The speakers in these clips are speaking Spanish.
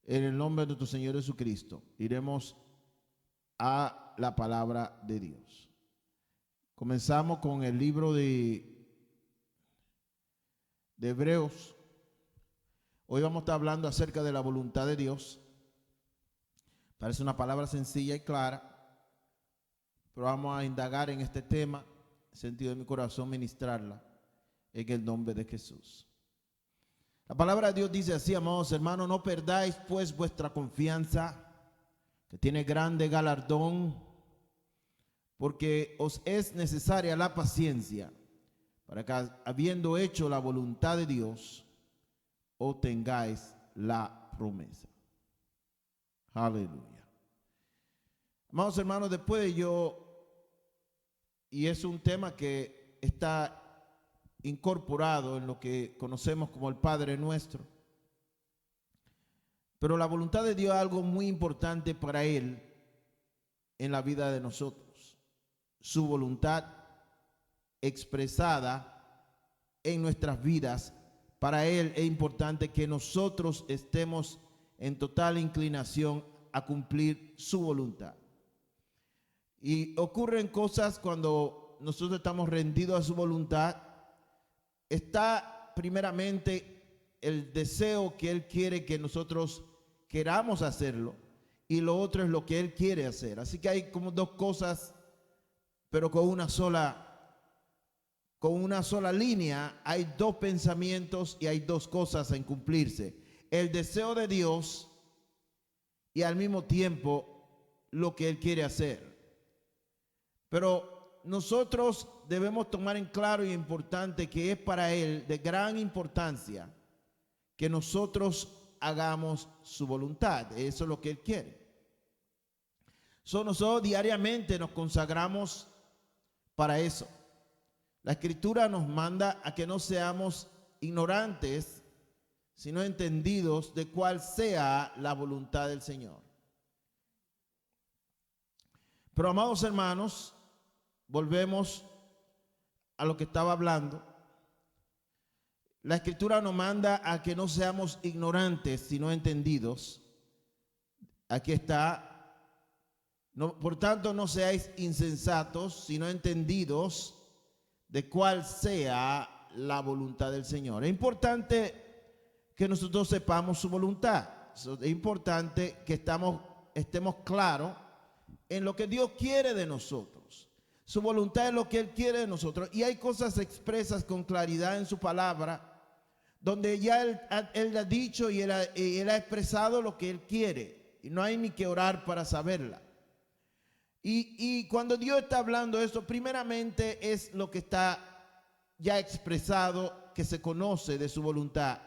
En el nombre de nuestro Señor Jesucristo, iremos a la palabra de Dios. Comenzamos con el libro de Hebreos. Hoy vamos a estar hablando acerca de la voluntad de Dios. Parece una palabra sencilla y clara, pero vamos a indagar en este tema, en sentido de mi corazón, ministrarla en el nombre de Jesús. La palabra de Dios dice así: amados hermanos, no perdáis pues vuestra confianza, que tiene grande galardón, porque os es necesaria la paciencia, para que habiendo hecho la voluntad de Dios, obtengáis la promesa. Aleluya. Amados hermanos, después y es un tema que está incorporado en lo que conocemos como el Padre Nuestro, pero la voluntad de Dios es algo muy importante para Él en la vida de nosotros. Su voluntad expresada en nuestras vidas, para Él es importante que nosotros estemos en total inclinación a cumplir su voluntad. Y ocurren cosas cuando nosotros estamos rendidos a su voluntad. Está primeramente el deseo que Él quiere que nosotros queramos hacerlo, y lo otro es lo que Él quiere hacer. Así que hay como dos cosas, pero con una sola línea. Hay dos pensamientos y hay dos cosas en cumplirse: el deseo de Dios y al mismo tiempo lo que Él quiere hacer. Pero nosotros debemos tomar en claro y importante que es para Él de gran importancia que nosotros hagamos su voluntad. Eso es lo que Él quiere. Nosotros diariamente nos consagramos para eso. La Escritura nos manda a que no seamos ignorantes, sino entendidos de cuál sea la voluntad del Señor. Pero, amados hermanos, volvemos a lo que estaba hablando. La Escritura nos manda a que no seamos ignorantes, sino entendidos. Aquí está. No, por tanto, no seáis insensatos, sino entendidos de cuál sea la voluntad del Señor. Es importante que nosotros sepamos su voluntad. Es importante que estemos claros en lo que Dios quiere de nosotros. Su voluntad es lo que Él quiere de nosotros. Y hay cosas expresas con claridad en su palabra, donde ya Él ha dicho y Él ha expresado lo que Él quiere. Y no hay ni que orar para saberla. Y cuando Dios está hablando eso, primeramente es lo que está ya expresado, que se conoce de su voluntad.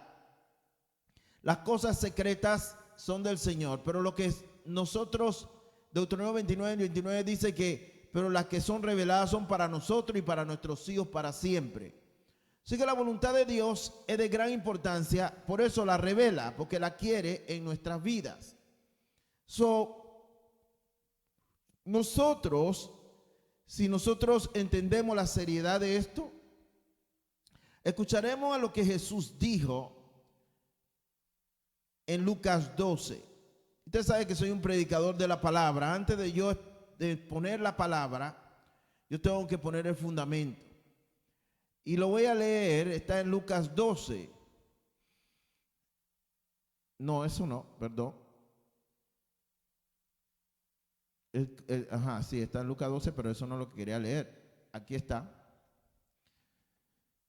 Las cosas secretas son del Señor, pero lo que nosotros, Deuteronomio 29 dice que, pero las que son reveladas son para nosotros y para nuestros hijos para siempre. Así que la voluntad de Dios es de gran importancia, por eso la revela, porque la quiere en nuestras vidas. Si nosotros entendemos la seriedad de esto, escucharemos a lo que Jesús dijo en Lucas 12. Usted sabe que soy un predicador de la palabra. Antes de yo poner la palabra, yo tengo que poner el fundamento. Y lo voy a leer, está en Lucas 12. No, eso no, perdón. Sí, está en Lucas 12, pero eso no es lo que quería leer. Aquí está.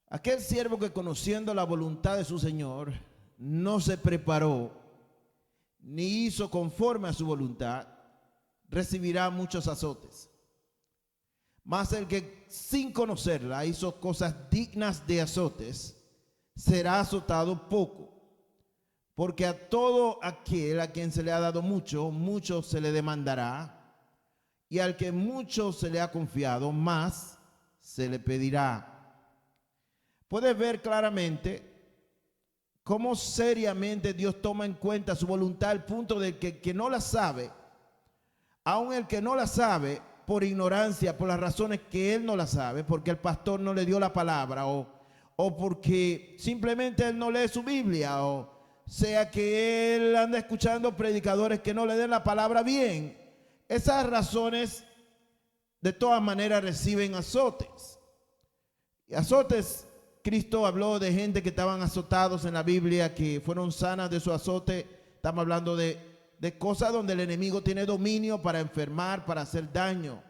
Aquel siervo que, conociendo la voluntad de su Señor, no se preparó ni hizo conforme a su voluntad, recibirá muchos azotes. Mas el que sin conocerla hizo cosas dignas de azotes, será azotado poco. Porque a todo aquel a quien se le ha dado mucho, mucho se le demandará. Y al que mucho se le ha confiado, más se le pedirá. Puedes ver claramente cómo seriamente Dios toma en cuenta su voluntad, al punto de que no la sabe, aun el que no la sabe por ignorancia, por las razones que él no la sabe, porque el pastor no le dio la palabra, o porque simplemente él no lee su Biblia, o sea que él anda escuchando predicadores que no le den la palabra bien. Esas razones de todas maneras reciben azotes. Y azotes, Cristo habló de gente que estaban azotados en la Biblia, que fueron sanas de su azote. Estamos hablando de cosas donde el enemigo tiene dominio para enfermar, para hacer daño.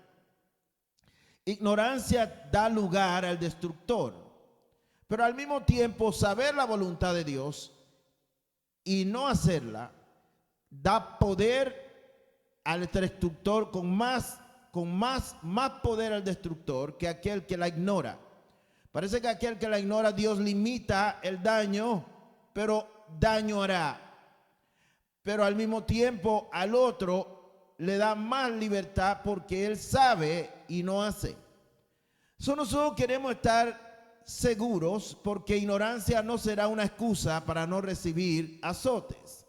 Ignorancia da lugar al destructor, pero al mismo tiempo saber la voluntad de Dios y no hacerla da poder al destructor con más poder al destructor que aquel que la ignora. Parece que aquel que la ignora, Dios limita el daño, pero daño hará. Pero al mismo tiempo al otro le da más libertad porque él sabe y no hace. Nosotros queremos estar seguros porque ignorancia no será una excusa para no recibir azotes.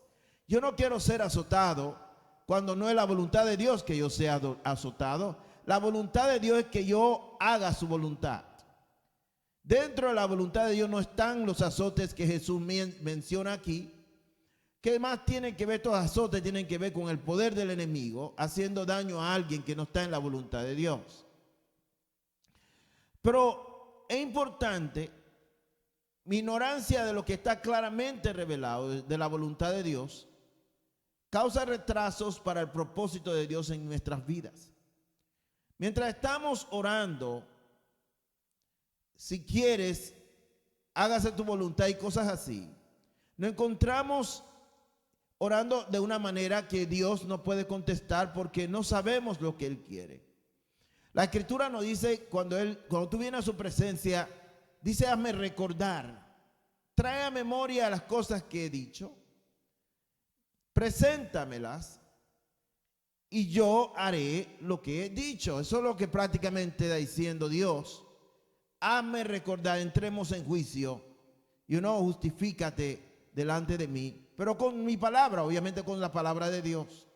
Yo no quiero ser azotado cuando no es la voluntad de Dios que yo sea azotado. La voluntad de Dios es que yo haga su voluntad. Dentro de la voluntad de Dios no están los azotes que Jesús menciona aquí. ¿Qué más tienen que ver estos azotes? Tienen que ver con el poder del enemigo haciendo daño a alguien que no está en la voluntad de Dios. Pero es importante, mi ignorancia de lo que está claramente revelado de la voluntad de Dios causa retrasos para el propósito de Dios en nuestras vidas. Mientras estamos orando, si quieres, hágase tu voluntad y cosas así, nos encontramos orando de una manera que Dios no puede contestar porque no sabemos lo que Él quiere. La Escritura nos dice, cuando tú vienes a su presencia, dice: hazme recordar, trae a memoria las cosas que he dicho, preséntamelas y yo haré lo que he dicho. Eso es lo que prácticamente está diciendo Dios. Hazme recordar, entremos en juicio y uno justifícate delante de mí, pero con mi palabra, obviamente con la palabra de Dios.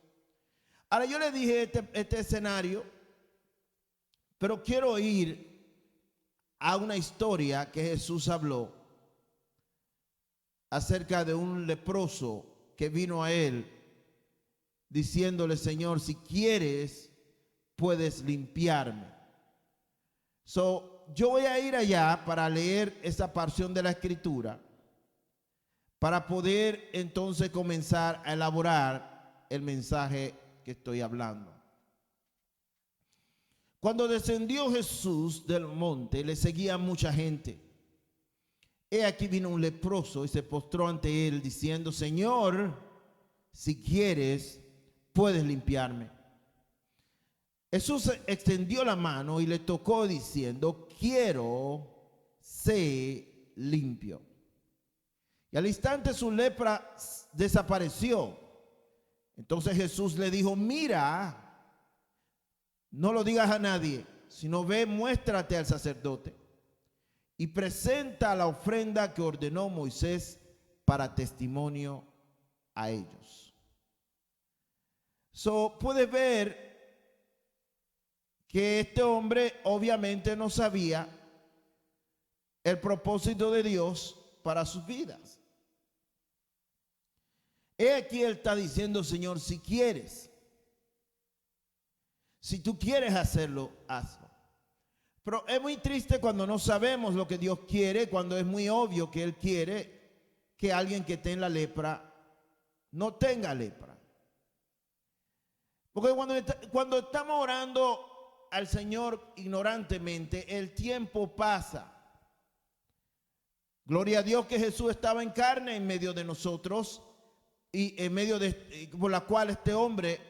Ahora yo le dije este escenario, pero quiero ir a una historia que Jesús habló acerca de un leproso que vino a él diciéndole: Señor, si quieres, puedes limpiarme. Yo voy a ir allá para leer esa porción de la Escritura para poder entonces comenzar a elaborar el mensaje que estoy hablando. Cuando descendió Jesús del monte, le seguía mucha gente. He aquí vino un leproso y se postró ante él diciendo: Señor, si quieres, puedes limpiarme. Jesús extendió la mano y le tocó diciendo: quiero, sé limpio. Y al instante su lepra desapareció. Entonces Jesús le dijo: mira, no lo digas a nadie, sino ve, muéstrate al sacerdote y presenta la ofrenda que ordenó Moisés para testimonio a ellos. Puedes ver que este hombre obviamente no sabía el propósito de Dios para sus vidas. He aquí él está diciendo: Señor, si quieres, si tú quieres hacerlo, hazlo. Pero es muy triste cuando no sabemos lo que Dios quiere, cuando es muy obvio que Él quiere que alguien que tenga la lepra no tenga lepra. Porque cuando estamos orando al Señor ignorantemente, el tiempo pasa. Gloria a Dios que Jesús estaba en carne en medio de nosotros y en medio por la cual este hombre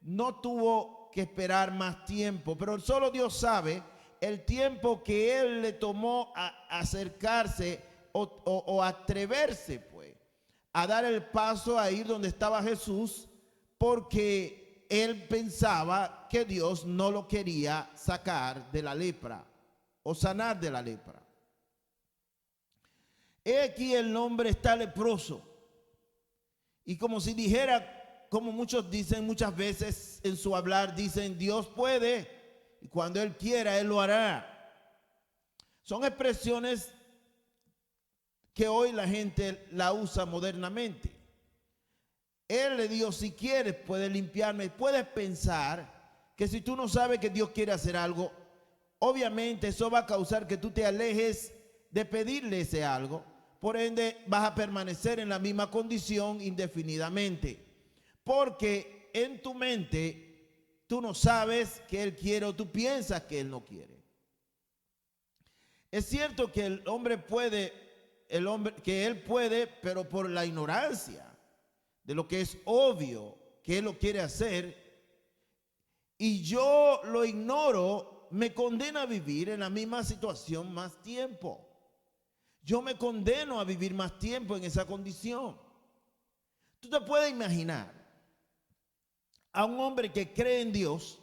no tuvo que esperar más tiempo, pero solo Dios sabe el tiempo que él le tomó a acercarse o atreverse pues a dar el paso a ir donde estaba Jesús, porque él pensaba que Dios no lo quería sacar de la lepra o sanar de la lepra. He aquí el hombre está leproso, y como si dijera, como muchos dicen muchas veces en su hablar, dicen: Dios puede, y cuando Él quiera, Él lo hará. Son expresiones que hoy la gente la usa modernamente. Él le dijo, si quieres puedes limpiarme. Puedes pensar que si tú no sabes que Dios quiere hacer algo, obviamente eso va a causar que tú te alejes de pedirle ese algo. Por ende vas a permanecer en la misma condición indefinidamente. Porque en tu mente tú no sabes que Él quiere o tú piensas que Él no quiere. Es cierto que el hombre puede, que Él puede, pero por la ignorancia de lo que es obvio que Él lo quiere hacer, y yo lo ignoro, me condena a vivir en la misma situación más tiempo. Yo me condeno a vivir más tiempo en esa condición. Tú te puedes imaginar a un hombre que cree en Dios.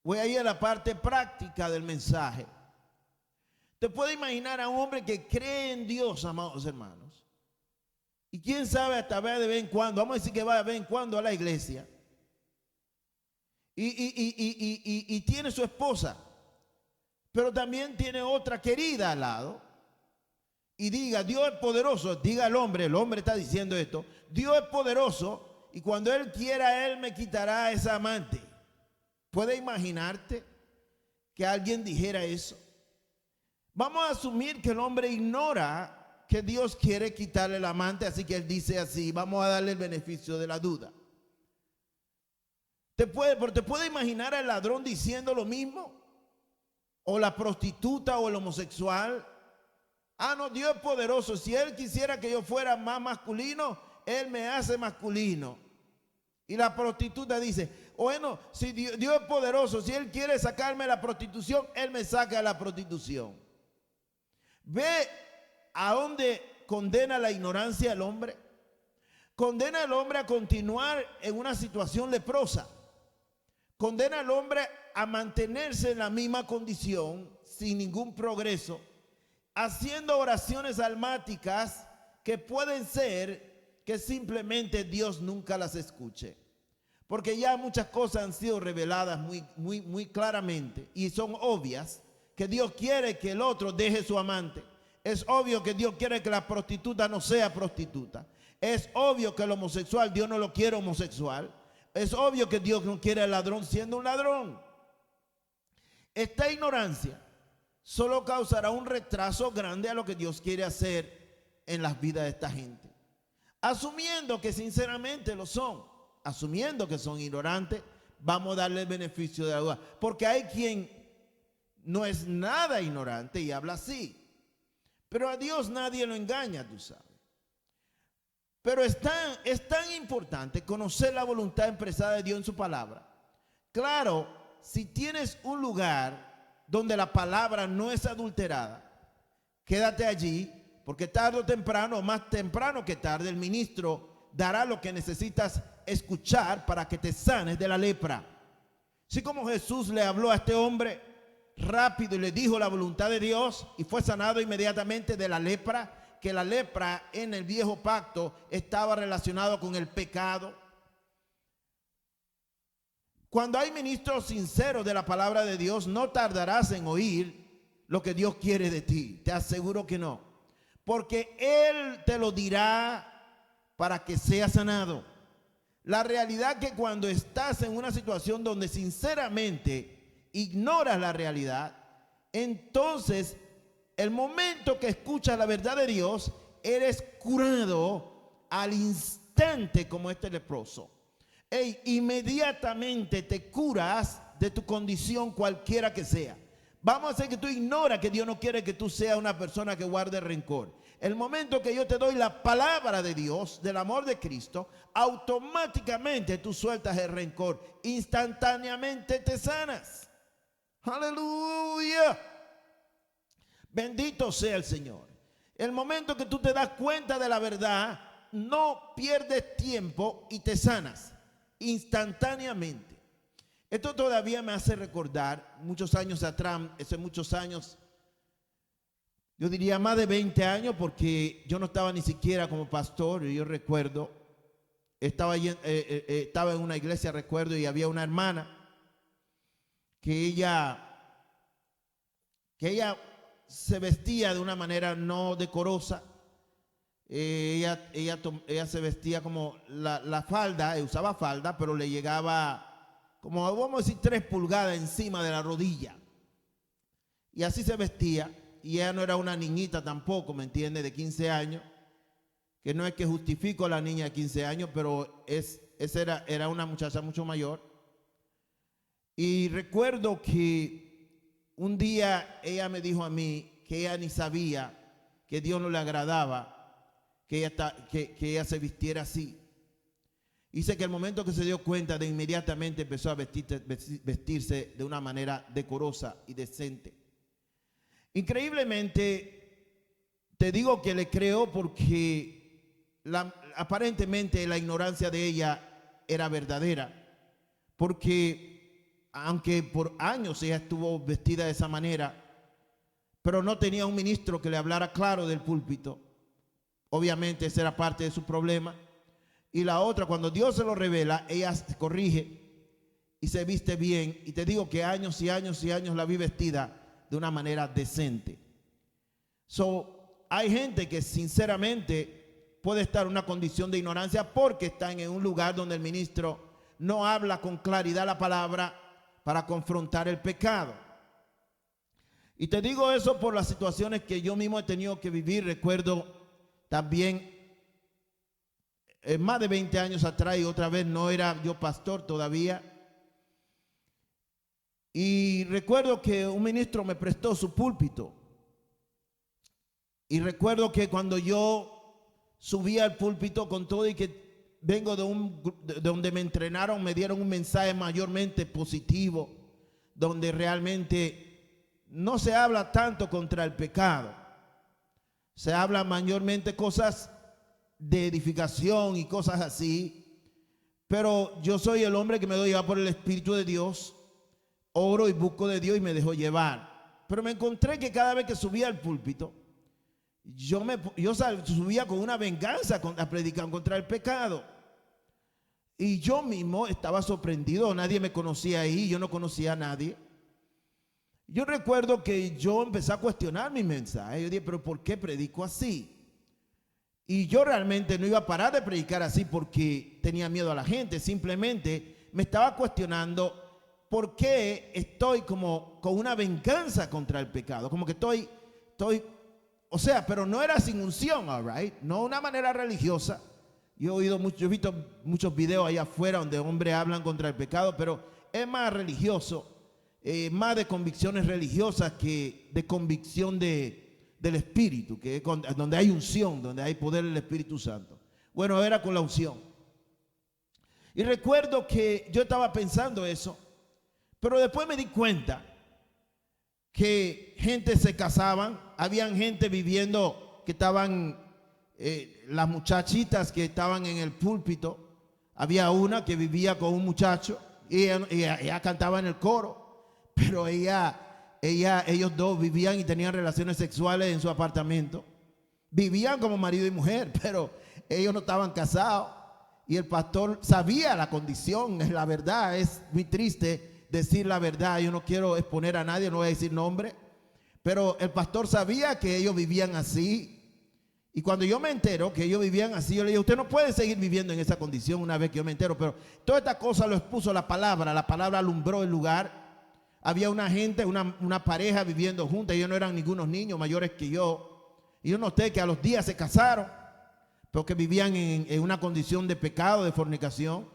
Voy a ir a la parte práctica del mensaje. Te puedes imaginar a un hombre que cree en Dios, amados hermanos. Y quién sabe, hasta va de vez en cuando, vamos a decir que va de vez en cuando a la iglesia. Y tiene su esposa, pero también tiene otra querida al lado. Y diga, Dios es poderoso, diga el hombre está diciendo esto, Dios es poderoso y cuando Él quiera, Él me quitará a esa amante. ¿Puedes imaginarte que alguien dijera eso? Vamos a asumir que el hombre ignora que Dios quiere quitarle el amante, así que él dice así, vamos a darle el beneficio de la duda. ¿Te puede imaginar al ladrón diciendo lo mismo? ¿O la prostituta o el homosexual? Ah, no, Dios es poderoso. Si Él quisiera que yo fuera más masculino, Él me hace masculino. Y la prostituta dice, bueno, si Dios es poderoso, si Él quiere sacarme la prostitución, Él me saca la prostitución. Ve a dónde condena la ignorancia al hombre. Condena al hombre a continuar en una situación leprosa. Condena al hombre a mantenerse en la misma condición sin ningún progreso, haciendo oraciones almáticas que pueden ser que simplemente Dios nunca las escuche. Porque ya muchas cosas han sido reveladas muy claramente y son obvias, que Dios quiere que el otro deje su amante. Es obvio que Dios quiere que la prostituta no sea prostituta. Es obvio que el homosexual, Dios no lo quiere homosexual. Es obvio que Dios no quiere al ladrón siendo un ladrón. Esta ignorancia solo causará un retraso grande a lo que Dios quiere hacer en las vidas de esta gente. Asumiendo que sinceramente lo son, asumiendo que son ignorantes, vamos a darle el beneficio de la duda. Porque hay quien no es nada ignorante y habla así. Pero a Dios nadie lo engaña, tú sabes. Pero es tan importante conocer la voluntad expresada de Dios en su palabra. Claro, si tienes un lugar donde la palabra no es adulterada, quédate allí, porque tarde o temprano, o más temprano que tarde, el ministro dará lo que necesitas escuchar para que te sanes de la lepra. Así como Jesús le habló a este hombre rápido y le dijo la voluntad de Dios y fue sanado inmediatamente de la lepra, que la lepra en el viejo pacto estaba relacionado con el pecado. Cuando hay ministros sinceros de la palabra de Dios, no tardarás en oír lo que Dios quiere de ti. Te aseguro que no. Porque Él te lo dirá para que seas sanado. La realidad es que cuando estás en una situación donde sinceramente ignoras la realidad, entonces el momento que escuchas la verdad de Dios, eres curado al instante como este leproso. Inmediatamente te curas de tu condición cualquiera que sea. Vamos a hacer que tú ignoras que Dios no quiere que tú seas una persona que guarde rencor. El momento que yo te doy la palabra de Dios, del amor de Cristo, automáticamente tú sueltas el rencor. Instantáneamente te sanas. Aleluya. Bendito sea el Señor. El momento que tú te das cuenta de la verdad, no pierdes tiempo y te sanas instantáneamente. Esto todavía me hace recordar muchos años atrás, hace muchos años, yo diría más de 20 años, porque yo no estaba ni siquiera como pastor. Yo recuerdo, estaba en una iglesia, recuerdo, y había una hermana que ella se vestía de una manera no decorosa. Ella se vestía como la falda, usaba falda, pero le llegaba como, vamos a decir, 3 pulgadas encima de la rodilla. Y así se vestía. Y ella no era una niñita tampoco, ¿me entiende? De 15 años. Que no es que justifico a la niña de 15 años, pero esa era una muchacha mucho mayor. Y recuerdo que un día ella me dijo a mí que ella ni sabía que Dios no le agradaba que ella se vistiera así. Dice que el momento que se dio cuenta, de inmediatamente empezó a vestirse de una manera decorosa y decente. Increíblemente, te digo que le creo porque aparentemente la ignorancia de ella era verdadera. Porque aunque por años ella estuvo vestida de esa manera, pero no tenía un ministro que le hablara claro del púlpito. Obviamente esa era parte de su problema. Y la otra, cuando Dios se lo revela, ella se corrige y se viste bien. Y te digo que años y años y años la vi vestida de una manera decente. Hay gente que sinceramente puede estar en una condición de ignorancia porque están en un lugar donde el ministro no habla con claridad la palabra para confrontar el pecado. Y te digo eso por las situaciones que yo mismo he tenido que vivir. Recuerdo también más de 20 años atrás, y otra vez no era yo pastor todavía. Y recuerdo que un ministro me prestó su púlpito. Y recuerdo que cuando yo subí al púlpito, con todo y que vengo de donde me entrenaron, me dieron un mensaje mayormente positivo, donde realmente no se habla tanto contra el pecado. Se habla mayormente cosas de edificación y cosas así. Pero yo soy el hombre que me doy llevar por el Espíritu de Dios. Oro y busco de Dios y me dejo llevar. Pero me encontré que cada vez que subía al púlpito, yo subía con una venganza a predicar contra el pecado. Y yo mismo estaba sorprendido. Nadie me conocía ahí. Yo no conocía a nadie. Yo recuerdo que yo empecé a cuestionar mi mensaje. Yo dije, pero ¿por qué predico así? Y yo realmente no iba a parar de predicar así porque tenía miedo a la gente. Simplemente me estaba cuestionando por qué estoy como con una venganza contra el pecado. Como que estoy, o sea, pero no era sin unción, all right? No una manera religiosa. Yo he visto muchos videos allá afuera donde hombres hablan contra el pecado, pero es más religioso. Más de convicciones religiosas que de convicción del Espíritu, que es donde hay unción, donde hay poder del Espíritu Santo. Bueno, era con la unción. Y recuerdo que yo estaba pensando eso, pero después me di cuenta que gente se casaban, habían gente viviendo que estaban, las muchachitas que estaban en el púlpito, había una que vivía con un muchacho y ella cantaba en el coro. Pero ellos dos vivían y tenían relaciones sexuales en su apartamento. Vivían como marido y mujer, pero ellos no estaban casados. Y el pastor sabía la condición, es la verdad. Es muy triste decir la verdad. Yo no quiero exponer a nadie, no voy a decir nombre. Pero el pastor sabía que ellos vivían así. Y cuando yo me entero que ellos vivían así, yo le dije, usted no puede seguir viviendo en esa condición una vez que yo me entero. Pero toda esta cosa lo expuso la palabra alumbró el lugar. Había una gente, una pareja viviendo juntas. Ellos no eran ningunos niños mayores que yo. Y yo noté que a los días se casaron porque vivían en una condición de pecado, de fornicación.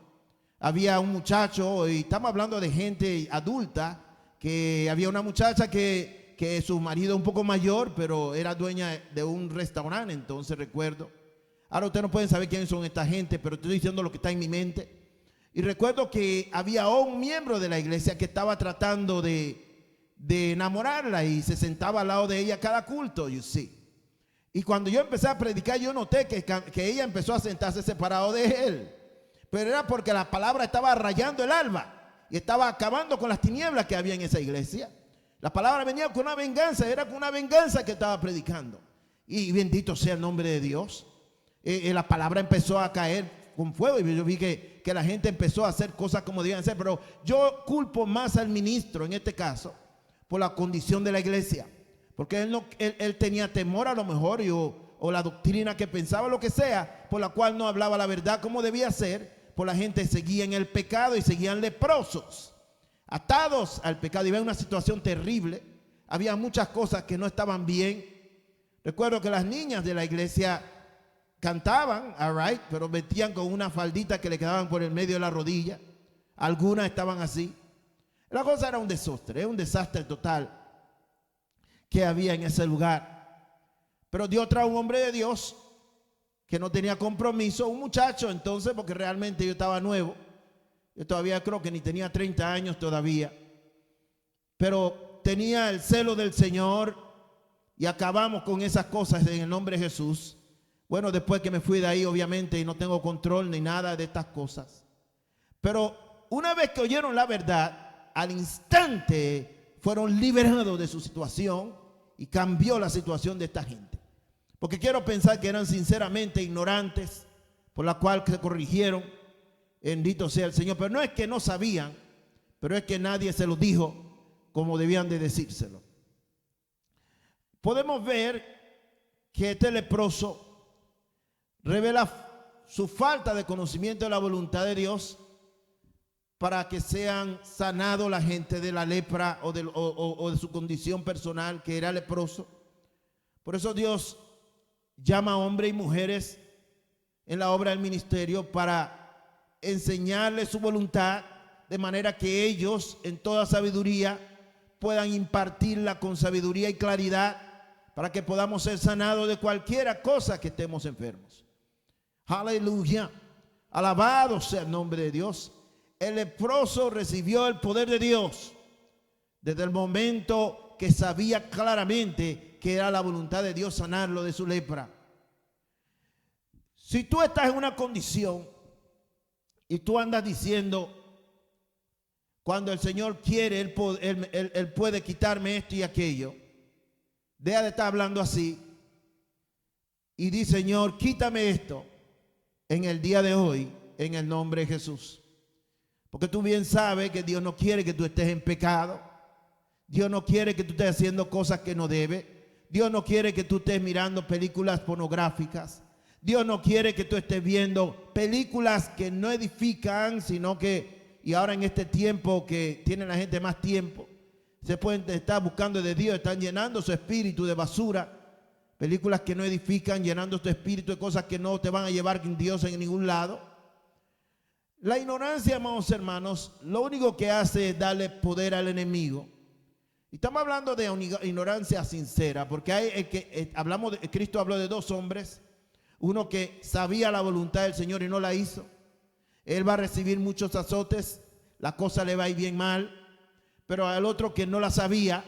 Había un muchacho, y estamos hablando de gente adulta, que había una muchacha que su marido un poco mayor, pero era dueña de un restaurante. Entonces recuerdo, ahora ustedes no pueden saber quiénes son esta gente, pero estoy diciendo lo que está en mi mente. Y recuerdo que había un miembro de la iglesia que estaba tratando de enamorarla y se sentaba al lado de ella cada culto, you see. Y cuando yo empecé a predicar, yo noté que ella empezó a sentarse separado de él. Pero era porque la palabra estaba rayando el alma y estaba acabando con las tinieblas que había en esa iglesia. La palabra venía con una venganza, era con una venganza que estaba predicando. Y bendito sea el nombre de Dios. La palabra empezó a caer con fuego y yo vi que la gente empezó a hacer cosas como debían ser. Pero yo culpo más al ministro en este caso por la condición de la iglesia. porque él tenía temor a lo mejor o la doctrina que pensaba, lo que sea, por la cual no hablaba la verdad como debía ser, pues la gente seguía en el pecado y seguían leprosos, atados al pecado, y ven una situación terrible. Había muchas cosas que no estaban bien. Recuerdo que las niñas de la iglesia cantaban, all right, pero vestían con una faldita que le quedaban por el medio de la rodilla. Algunas estaban así. La cosa era un desastre, un desastre total que había en ese lugar. Pero Dios trajo un hombre de Dios que no tenía compromiso, un muchacho entonces, porque realmente yo estaba nuevo. Yo todavía creo que ni tenía 30 años todavía. Pero tenía el celo del Señor y acabamos con esas cosas en el nombre de Jesús. Bueno, después que me fui de ahí, obviamente, y no tengo control ni nada de estas cosas. Pero una vez que oyeron la verdad, al instante fueron liberados de su situación y cambió la situación de esta gente. Porque quiero pensar que eran sinceramente ignorantes, por la cual se corrigieron. Bendito sea el Señor. Pero no es que no sabían, pero es que nadie se lo dijo como debían de decírselo. Podemos ver que este leproso revela su falta de conocimiento de la voluntad de Dios para que sean sanados la gente de la lepra o de su condición personal, que era leproso. Por eso Dios llama a hombres y mujeres en la obra del ministerio para enseñarles su voluntad, de manera que ellos en toda sabiduría puedan impartirla con sabiduría y claridad, para que podamos ser sanados de cualquier cosa que estemos enfermos. Aleluya. Alabado sea el nombre de Dios. El leproso recibió el poder de Dios desde el momento que sabía claramente que era la voluntad de Dios sanarlo de su lepra. Si tú estás en una condición y tú andas diciendo, cuando el Señor quiere, Él puede quitarme esto y aquello, deja de estar hablando así y di, Señor, quítame esto en el día de hoy, en el nombre de Jesús. Porque tú bien sabes que Dios no quiere que tú estés en pecado. Dios no quiere que tú estés haciendo cosas que no debes. Dios no quiere que tú estés mirando películas pornográficas. Dios no quiere que tú estés viendo películas que no edifican, sino que, y ahora en este tiempo que tiene la gente más tiempo, se pueden estar buscando de Dios, están llenando su espíritu de basura. Películas que no edifican, llenando tu espíritu de cosas que no te van a llevar con Dios en ningún lado. La ignorancia, amados hermanos, lo único que hace es darle poder al enemigo. Y estamos hablando de ignorancia sincera, porque Cristo habló de dos hombres. Uno que sabía la voluntad del Señor y no la hizo. Él va a recibir muchos azotes, la cosa le va a ir bien mal. Pero al otro que no la sabía,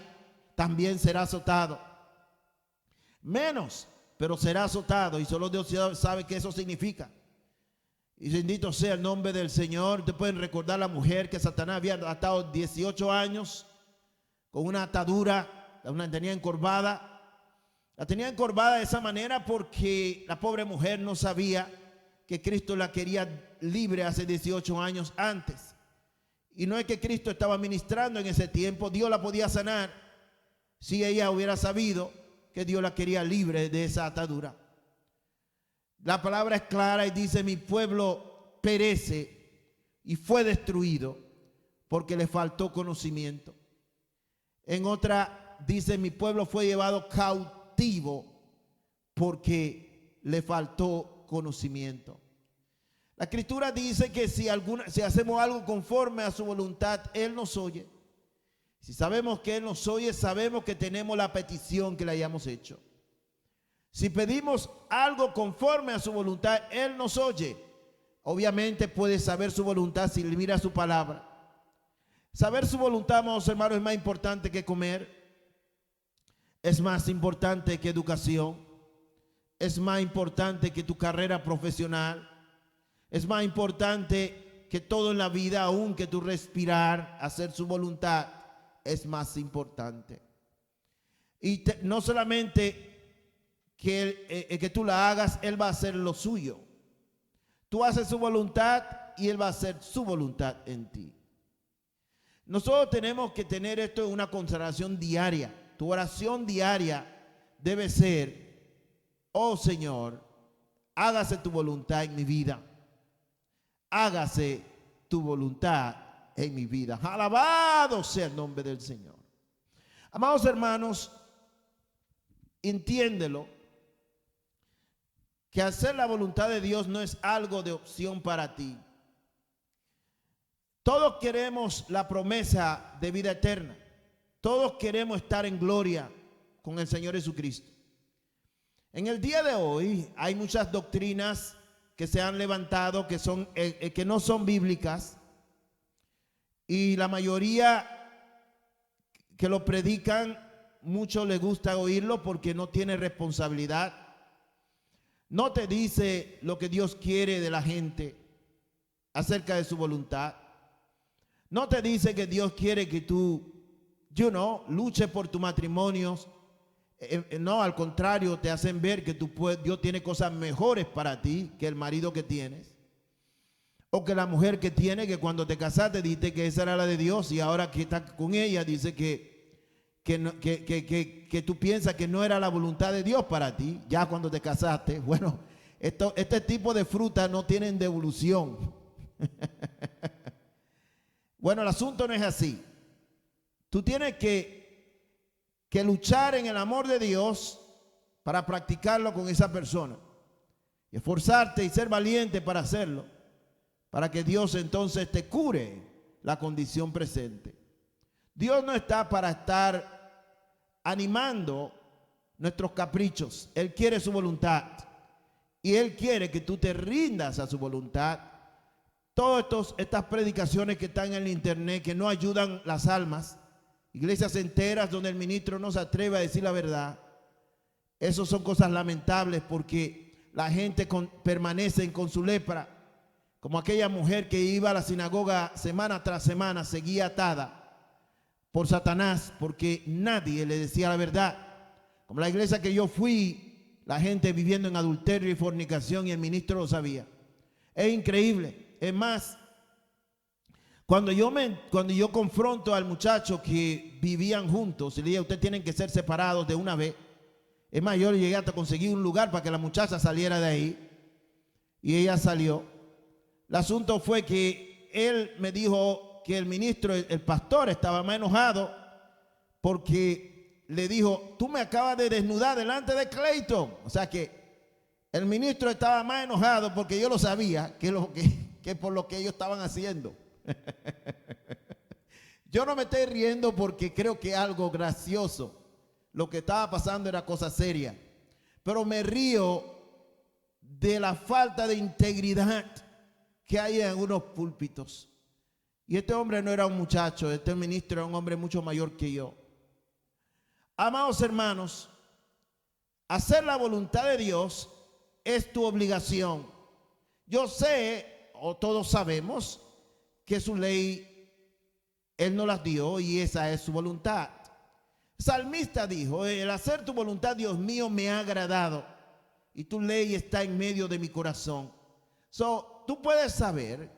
también será azotado. Menos, pero será azotado, y solo Dios sabe qué eso significa. Y bendito sea el nombre del Señor. Ustedes pueden recordar a la mujer que Satanás había atado 18 años con una atadura, la tenía encorvada. La tenía encorvada de esa manera porque la pobre mujer no sabía que Cristo la quería libre hace 18 años antes. Y no es que Cristo estaba ministrando en ese tiempo, Dios la podía sanar si ella hubiera sabido que Dios la quería libre de esa atadura. La palabra es clara y dice: mi pueblo perece y fue destruido porque le faltó conocimiento. En otra dice: mi pueblo fue llevado cautivo porque le faltó conocimiento. La escritura dice que si hacemos algo conforme a su voluntad, Él nos oye. Si sabemos que Él nos oye, sabemos que tenemos la petición que le hayamos hecho. Si pedimos algo conforme a su voluntad, Él nos oye. Obviamente puede saber su voluntad si mira su palabra. Saber su voluntad, amados hermanos, es más importante que comer. Es más importante que educación. Es más importante que tu carrera profesional. Es más importante que todo en la vida, aún que tu respirar, hacer su voluntad, es más importante. Y no solamente que tú la hagas, Él va a hacer lo suyo. Tú haces su voluntad y Él va a hacer su voluntad en ti. Nosotros tenemos que tener esto en una consideración diaria. tu oración diaria debe ser: oh Señor, hágase tu voluntad en mi vida. Hágase tu voluntad en mi vida. Alabado sea el nombre del Señor. Amados hermanos, entiéndelo, que hacer la voluntad de Dios no es algo de opción para ti. Todos queremos la promesa de vida eterna. Todos queremos estar en gloria con el Señor Jesucristo. En el día de hoy hay muchas doctrinas que se han levantado que no son bíblicas, y la mayoría que lo predican, mucho les gusta oírlo porque no tiene responsabilidad. No te dice lo que Dios quiere de la gente acerca de su voluntad. No te dice que Dios quiere que tú, luches por tu matrimonio. No, al contrario, te hacen ver que Dios tiene cosas mejores para ti que el marido que tienes, o que la mujer que tienes, que cuando te casaste dijiste que esa era la de Dios, y ahora que estás con ella dice que tú piensas que no era la voluntad de Dios para ti, ya cuando te casaste. Bueno, este tipo de frutas no tienen devolución. Bueno, el asunto no es así. Tú tienes que luchar en el amor de Dios para practicarlo con esa persona, y esforzarte y ser valiente para hacerlo, para que Dios entonces te cure la condición presente. Dios no está para estar animando nuestros caprichos. Él quiere su voluntad, y Él quiere que tú te rindas a su voluntad. Todas estas predicaciones que están en el internet, que no ayudan las almas, iglesias enteras donde el ministro no se atreve a decir la verdad, eso son cosas lamentables, porque la gente permanece con su lepra, como aquella mujer que iba a la sinagoga semana tras semana, seguía atada por Satanás, porque nadie le decía la verdad. Como la iglesia que yo fui, la gente viviendo en adulterio y fornicación, y el ministro lo sabía. Es increíble. Es más, cuando yo confronto al muchacho que vivían juntos y le dije: ustedes tienen que ser separados de una vez. Es más, yo llegué hasta conseguir un lugar para que la muchacha saliera de ahí, y ella salió. El asunto fue que él me dijo que el ministro, el pastor, estaba más enojado porque le dijo: tú me acabas de desnudar delante de Clayton. O sea que el ministro estaba más enojado porque yo lo sabía que por lo que ellos estaban haciendo. Yo no me estoy riendo porque creo que es algo gracioso. Lo que estaba pasando era cosa seria, pero me río de la falta de integridad que hay en algunos púlpitos. Y este hombre no era un muchacho, este ministro era un hombre mucho mayor que yo. Amados hermanos, hacer la voluntad de Dios es tu obligación. Yo sé, o todos sabemos, que su ley Él nos las dio, y esa es su voluntad. El salmista dijo: el hacer tu voluntad, Dios mío, me ha agradado, y tu ley está en medio de mi corazón. Tú puedes saber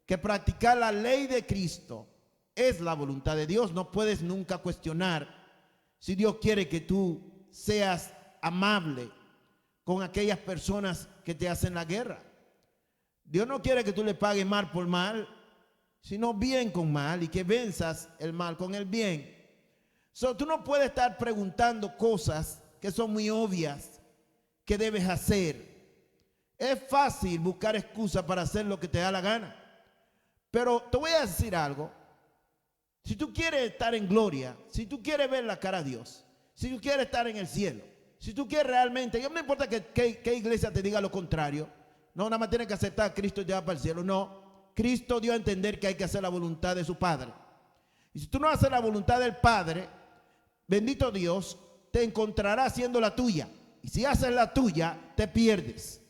que practicar la ley de Cristo es la voluntad de Dios. No puedes nunca cuestionar si Dios quiere que tú seas amable con aquellas personas que te hacen la guerra. Dios no quiere que tú le pagues mal por mal, sino bien con mal, y que venzas el mal con el bien. Tú no puedes estar preguntando cosas que son muy obvias que debes hacer. Es fácil buscar excusas para hacer lo que te da la gana. Pero te voy a decir algo. Si tú quieres estar en gloria, si tú quieres ver la cara de Dios, si tú quieres estar en el cielo, si tú quieres realmente, no importa que iglesia te diga lo contrario, no, nada más tienes que aceptar a Cristo y te va para el cielo. No, Cristo dio a entender que hay que hacer la voluntad de su Padre. Y si tú no haces la voluntad del Padre, bendito Dios, te encontrará haciendo la tuya. Y si haces la tuya, te pierdes.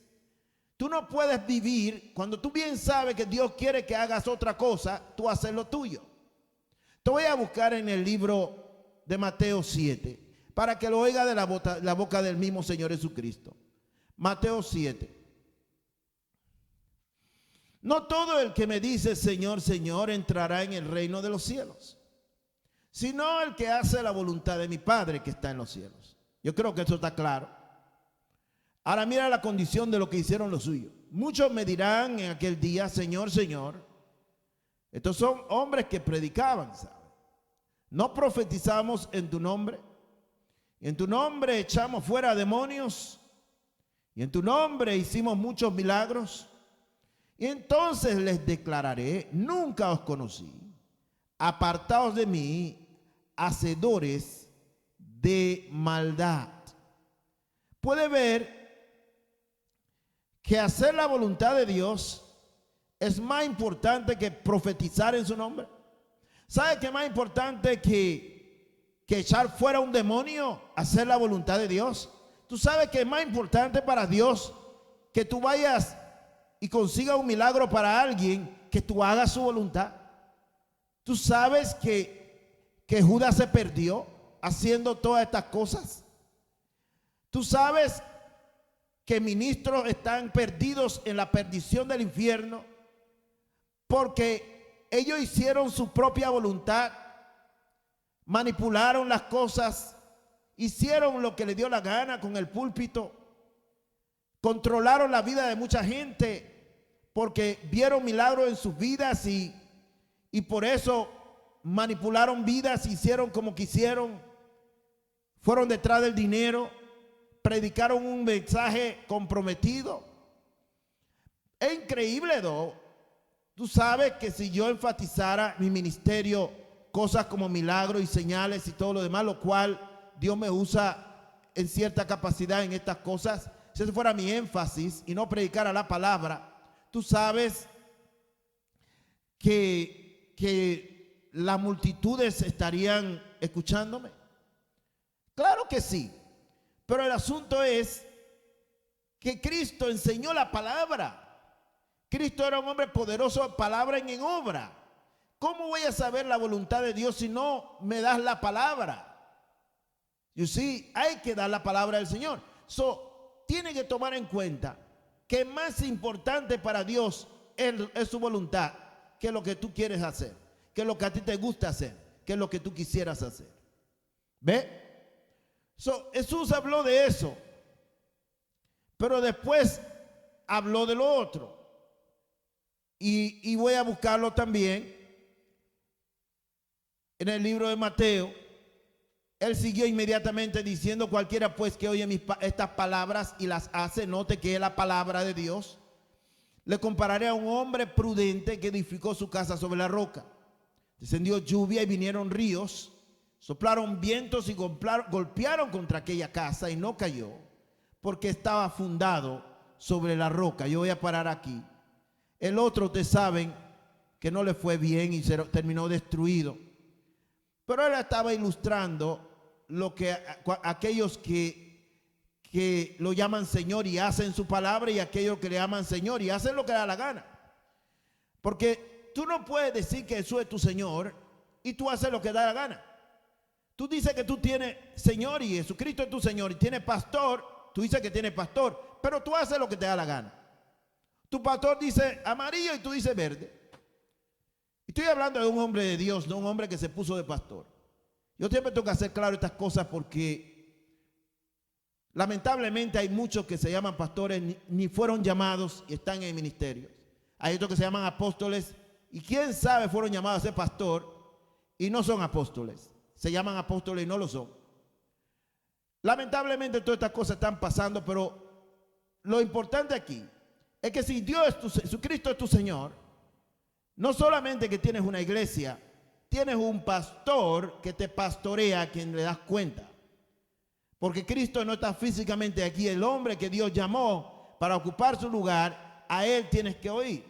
Tú no puedes vivir, cuando tú bien sabes que Dios quiere que hagas otra cosa, tú haces lo tuyo. Te voy a buscar en el libro de Mateo 7, para que lo oiga de la boca del mismo Señor Jesucristo. Mateo 7. No todo el que me dice Señor, Señor entrará en el reino de los cielos, sino el que hace la voluntad de mi Padre que está en los cielos. Yo creo que eso está claro. Ahora mira la condición de lo que hicieron los suyos. Muchos me dirán en aquel día, Señor, Señor. Estos son hombres que predicaban, ¿sabes? No profetizamos en tu nombre. Y en tu nombre echamos fuera demonios. Y en tu nombre hicimos muchos milagros. Y entonces les declararé, nunca os conocí. Apartaos de mí, hacedores de maldad. Puede ver que hacer la voluntad de Dios es más importante que profetizar en su nombre. ¿Sabe qué es más importante que echar fuera un demonio? Hacer la voluntad de Dios. ¿Tú sabes que es más importante para Dios que tú vayas y consigas un milagro para alguien que tú hagas su voluntad? ¿Tú sabes que Judas se perdió haciendo todas estas cosas? ¿Tú sabes que ministros están perdidos en la perdición del infierno porque ellos hicieron su propia voluntad, manipularon las cosas, hicieron lo que les dio la gana con el púlpito, controlaron la vida de mucha gente porque vieron milagros en sus vidas y por eso manipularon vidas, hicieron como quisieron, fueron detrás del dinero, predicaron un mensaje comprometido? Es increíble, ¿no? Tú sabes que si yo enfatizara mi ministerio, cosas como milagros y señales y todo lo demás, lo cual Dios me usa en cierta capacidad en estas cosas, si ese fuera mi énfasis y no predicara la palabra, tú sabes que las multitudes estarían escuchándome. Claro que sí. Pero el asunto es que Cristo enseñó la palabra. Cristo era un hombre poderoso en palabra y en obra. ¿Cómo voy a saber la voluntad de Dios si no me das la palabra? You see, hay que dar la palabra del Señor. Tiene que tomar en cuenta que más importante para Dios es su voluntad que lo que tú quieres hacer, que lo que a ti te gusta hacer, que lo que tú quisieras hacer. ¿Ve? Jesús habló de eso, pero después habló de lo otro. Y voy a buscarlo también en el libro de Mateo. Él siguió inmediatamente diciendo: cualquiera pues que oye estas palabras y las hace, note que es la palabra de Dios, le compararé a un hombre prudente que edificó su casa sobre la roca. Descendió lluvia y vinieron ríos, soplaron vientos y golpearon contra aquella casa y no cayó, porque estaba fundado sobre la roca. Yo voy a parar aquí. El otro, ustedes saben que no le fue bien y terminó destruido. Pero él estaba ilustrando lo que aquellos que lo llaman Señor y hacen su palabra, y aquellos que le llaman Señor y hacen lo que le da la gana. Porque tú no puedes decir que Jesús es tu Señor y tú haces lo que da la gana. Tú dices que tú tienes Señor y Jesucristo es tu Señor y tienes pastor. Tú dices que tienes pastor, pero tú haces lo que te da la gana. Tu pastor dice amarillo y tú dices verde. Y estoy hablando de un hombre de Dios, no un hombre que se puso de pastor. Yo siempre tengo que hacer claro estas cosas porque lamentablemente hay muchos que se llaman pastores, ni fueron llamados y están en ministerios. Hay otros que se llaman apóstoles y quién sabe fueron llamados a ser pastor y no son apóstoles. Se llaman apóstoles y no lo son. Lamentablemente todas estas cosas están pasando, pero lo importante aquí es que si Jesucristo es tu Señor, no solamente que tienes una iglesia, tienes un pastor que te pastorea, a quien le das cuenta. Porque Cristo no está físicamente aquí. El hombre que Dios llamó para ocupar su lugar, a él tienes que oír.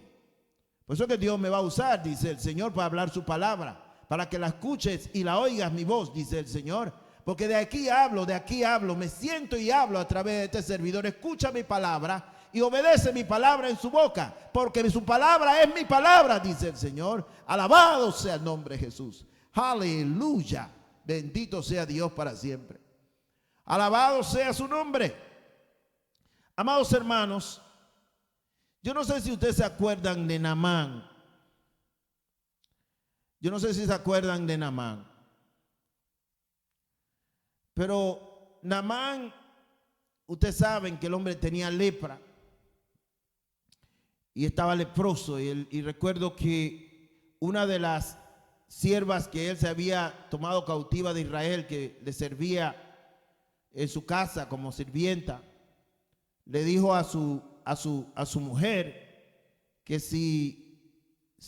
Por eso que Dios me va a usar, dice el Señor, para hablar su palabra, para que la escuches y la oigas mi voz, dice el Señor. Porque de aquí hablo, me siento y hablo a través de este servidor. Escucha mi palabra y obedece mi palabra en su boca, porque su palabra es mi palabra, dice el Señor. Alabado sea el nombre de Jesús. Aleluya. Bendito sea Dios para siempre. Alabado sea su nombre. Amados hermanos, yo no sé si ustedes se acuerdan de Naamán. Yo no sé si se acuerdan de Naamán. Pero Naamán, ustedes saben que el hombre tenía lepra y estaba leproso. Y recuerdo que una de las siervas que él se había tomado cautiva de Israel, que le servía en su casa como sirvienta, le dijo a su mujer que si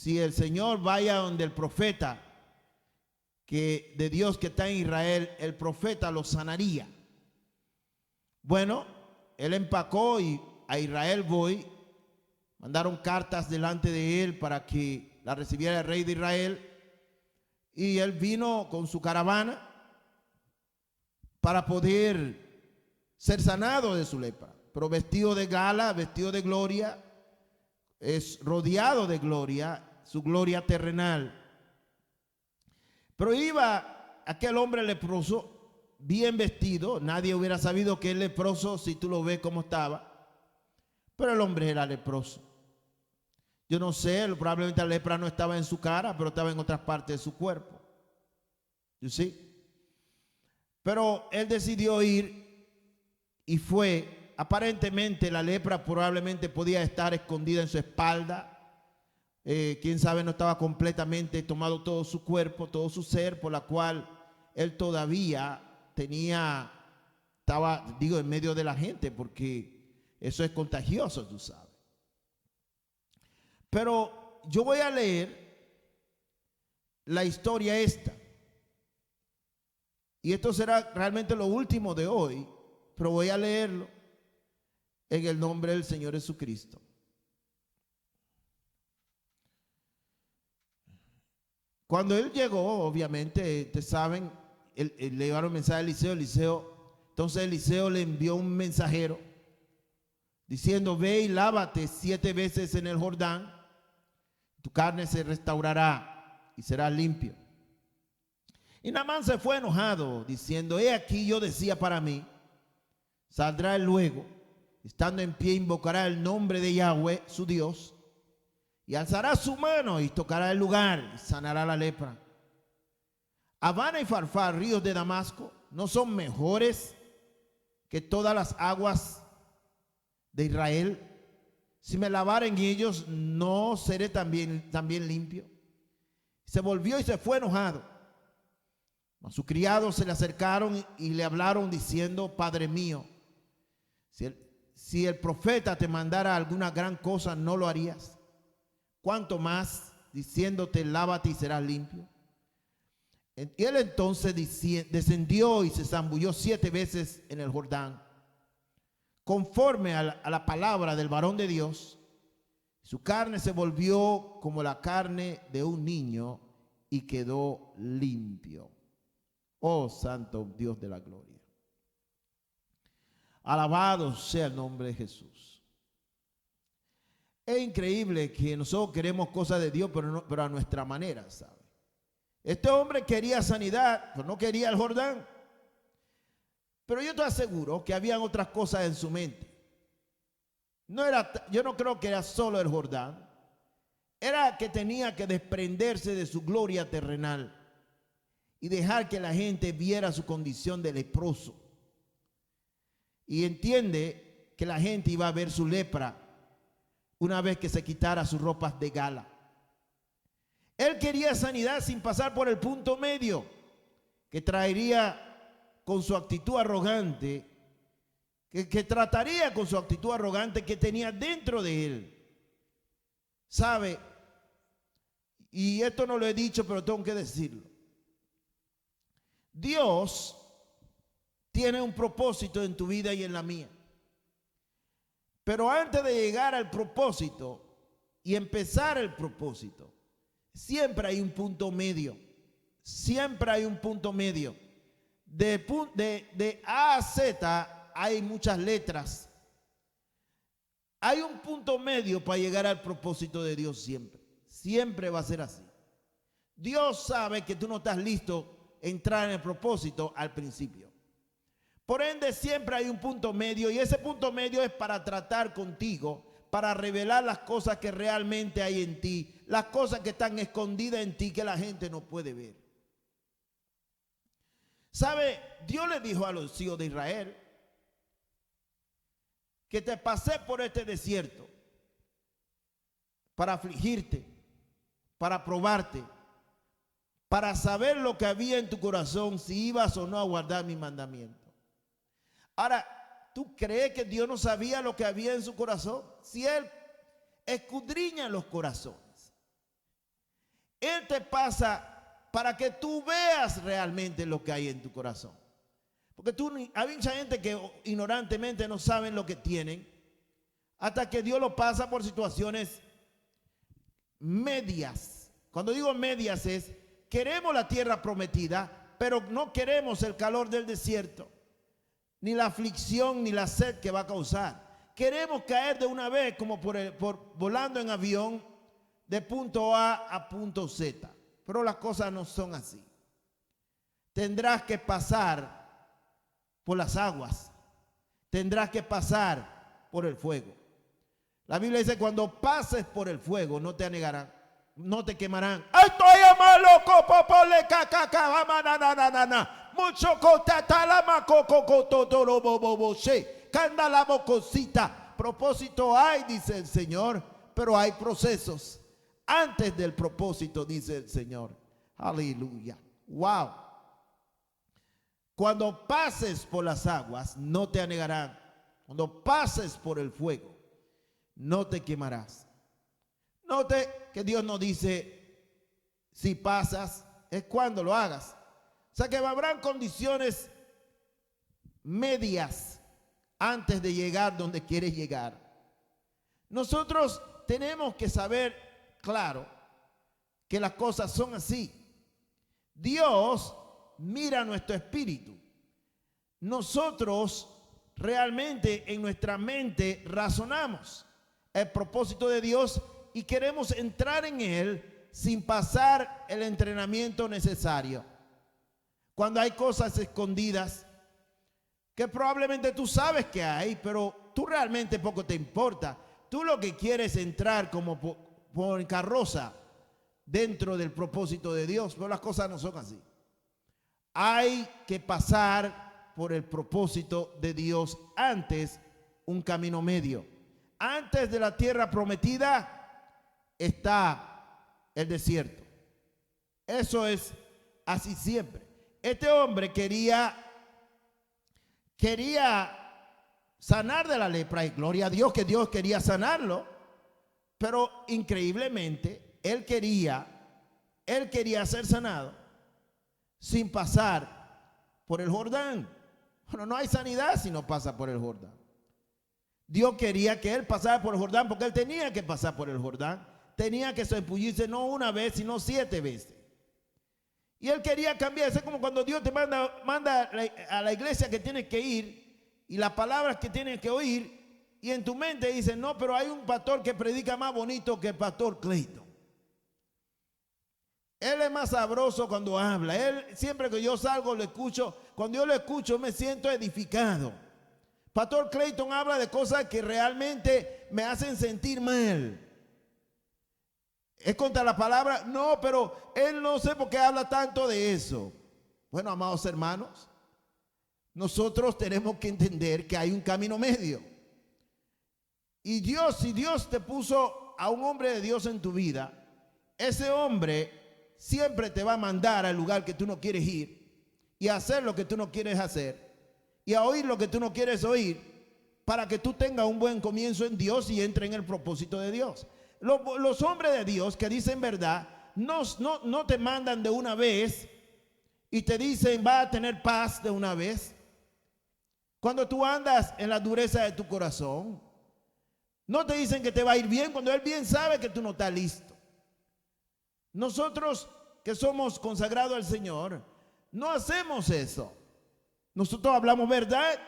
el Señor vaya donde el profeta que de Dios que está en Israel, el profeta lo sanaría. Bueno, él empacó y a Israel voy. Mandaron cartas delante de él para que la recibiera el rey de Israel. Y él vino con su caravana para poder ser sanado de su lepra. Pero vestido de gala, vestido de gloria, es rodeado de gloria, su gloria terrenal. Pero iba aquel hombre leproso, bien vestido. Nadie hubiera sabido que es leproso si tú lo ves como estaba. Pero el hombre era leproso. Yo no sé, probablemente la lepra no estaba en su cara, pero estaba en otras partes de su cuerpo. ¿You see? Pero él decidió ir y fue. Aparentemente la lepra probablemente podía estar escondida en su espalda. Quién sabe, no estaba completamente tomado todo su cuerpo, todo su ser, por la cual él todavía estaba, digo, en medio de la gente, porque eso es contagioso, tú sabes. Pero yo voy a leer la historia esta. Y esto será realmente lo último de hoy, pero voy a leerlo en el nombre del Señor Jesucristo. Cuando él llegó, obviamente, ustedes saben, le llevaron mensaje a Eliseo. Entonces Eliseo le envió un mensajero diciendo: ve y lávate 7 veces en el Jordán, tu carne se restaurará y será limpio. Y Naamán se fue enojado, diciendo: he aquí, yo decía para mí, saldrá él luego, estando en pie, invocará el nombre de Yahweh, su Dios, y alzará su mano y tocará el lugar y sanará la lepra. Habana y Farfar, ríos de Damasco, ¿no son mejores que todas las aguas de Israel? Si me lavaren en ellos, ¿no seré también limpio? Se volvió y se fue enojado. A sus criados se le acercaron y le hablaron diciendo: Padre mío, si el profeta te mandara alguna gran cosa, ¿no lo harías? ¿Cuánto más diciéndote: lávate y serás limpio? Y él entonces descendió y se zambulló 7 veces en el Jordán, conforme a la palabra del varón de Dios. Su carne se volvió como la carne de un niño y quedó limpio. Oh, santo Dios de la gloria. Alabado sea el nombre de Jesús. Es increíble que nosotros queremos cosas de Dios, pero a nuestra manera, ¿sabe? Este hombre quería sanidad, pero no quería el Jordán. Pero yo te aseguro que habían otras cosas en su mente. Yo no creo que era solo el Jordán. Era que tenía que desprenderse de su gloria terrenal y dejar que la gente viera su condición de leproso. Y entiende que la gente iba a ver su lepra una vez que se quitara sus ropas de gala. Él quería sanidad sin pasar por el punto medio, que traería con su actitud arrogante, que trataría con su actitud arrogante que tenía dentro de él. ¿Sabe? Y esto no lo he dicho, pero tengo que decirlo. Dios tiene un propósito en tu vida y en la mía. Pero antes de llegar al propósito y empezar el propósito, siempre hay un punto medio. Siempre hay un punto medio. De A a Z hay muchas letras. Hay un punto medio para llegar al propósito de Dios siempre. Siempre va a ser así. Dios sabe que tú no estás listo a entrar en el propósito al principio. Por ende, siempre hay un punto medio, y ese punto medio es para tratar contigo, para revelar las cosas que realmente hay en ti, las cosas que están escondidas en ti que la gente no puede ver. ¿Sabe? Dios le dijo a los hijos de Israel que te pasé por este desierto para afligirte, para probarte, para saber lo que había en tu corazón, si ibas o no a guardar mi mandamiento. Ahora, ¿tú crees que Dios no sabía lo que había en su corazón? Si Él escudriña los corazones, Él te pasa para que tú veas realmente lo que hay en tu corazón. Porque hay mucha gente que ignorantemente no saben lo que tienen hasta que Dios lo pasa por situaciones medias. Cuando digo medias es, queremos la tierra prometida, pero no queremos el calor del desierto, ni la aflicción, ni la sed que va a causar. Queremos caer de una vez como volando en avión de punto A a punto Z. Pero las cosas no son así. Tendrás que pasar por las aguas. Tendrás que pasar por el fuego. La Biblia dice, cuando pases por el fuego, no te anegarán, no te quemarán. Estoy loco, popole, cacaca, mananana, mucho cotatalama, cococototoroboboboshe, candalamo cosita. Propósito hay, dice el Señor, pero hay procesos antes del propósito, dice el Señor. Aleluya. Wow. Cuando pases por las aguas, no te anegarán. Cuando pases por el fuego, no te quemarás. Note que Dios no dice si pasas, es cuando lo hagas. O sea que habrán condiciones medias antes de llegar donde quieres llegar. Nosotros tenemos que saber, claro, que las cosas son así. Dios mira nuestro espíritu. Nosotros realmente en nuestra mente razonamos el propósito de Dios y queremos entrar en Él sin pasar el entrenamiento necesario. Cuando hay cosas escondidas que probablemente tú sabes que hay, pero tú realmente poco te importa. Tú lo que quieres es entrar como por carroza dentro del propósito de Dios, pero las cosas no son así. Hay que pasar por el propósito de Dios antes, un camino medio. Antes de la tierra prometida está el desierto. Eso es así siempre. Este hombre quería sanar de la lepra, y gloria a Dios que Dios quería sanarlo, pero increíblemente él quería ser sanado sin pasar por el Jordán. Bueno, no hay sanidad si no pasa por el Jordán. Dios quería que él pasara por el Jordán porque él tenía que pasar por el Jordán. Tenía que zambullirse no una vez, sino 7 veces. Y él quería cambiar. Es como cuando Dios te manda a la iglesia que tienes que ir y las palabras que tienes que oír, y en tu mente dices, no, pero hay un pastor que predica más bonito que el pastor Clayton. Él es más sabroso cuando habla. Él, siempre que yo salgo, lo escucho. Cuando yo lo escucho, me siento edificado. Pastor Clayton habla de cosas que realmente me hacen sentir mal. ¿Es contra la palabra? No, pero él no sé por qué habla tanto de eso. Bueno, amados hermanos, nosotros tenemos que entender que hay un camino medio. Y Dios, si Dios te puso a un hombre de Dios en tu vida, ese hombre siempre te va a mandar al lugar que tú no quieres ir y a hacer lo que tú no quieres hacer y a oír lo que tú no quieres oír, para que tú tengas un buen comienzo en Dios y entre en el propósito de Dios. Los hombres de Dios que dicen verdad no te mandan de una vez y te dicen va a tener paz de una vez. Cuando tú andas en la dureza de tu corazón, no te dicen que te va a ir bien cuando él bien sabe que tú no estás listo. Nosotros que somos consagrados al Señor no hacemos eso. Nosotros hablamos verdad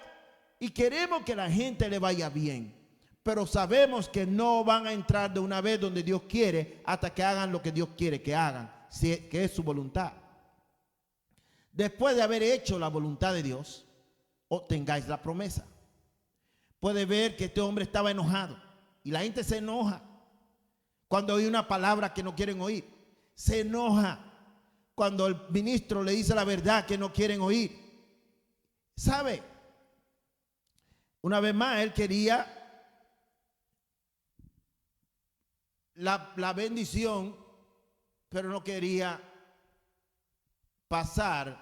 y queremos que la gente le vaya bien, pero sabemos que no van a entrar de una vez donde Dios quiere hasta que hagan lo que Dios quiere que hagan, que es su voluntad. Después de haber hecho la voluntad de Dios, obtengáis la promesa. Puede ver que este hombre estaba enojado y la gente se enoja cuando oye una palabra que no quieren oír. Se enoja cuando el ministro le dice la verdad que no quieren oír. ¿Sabe? Una vez más, él quería la bendición, pero no quería pasar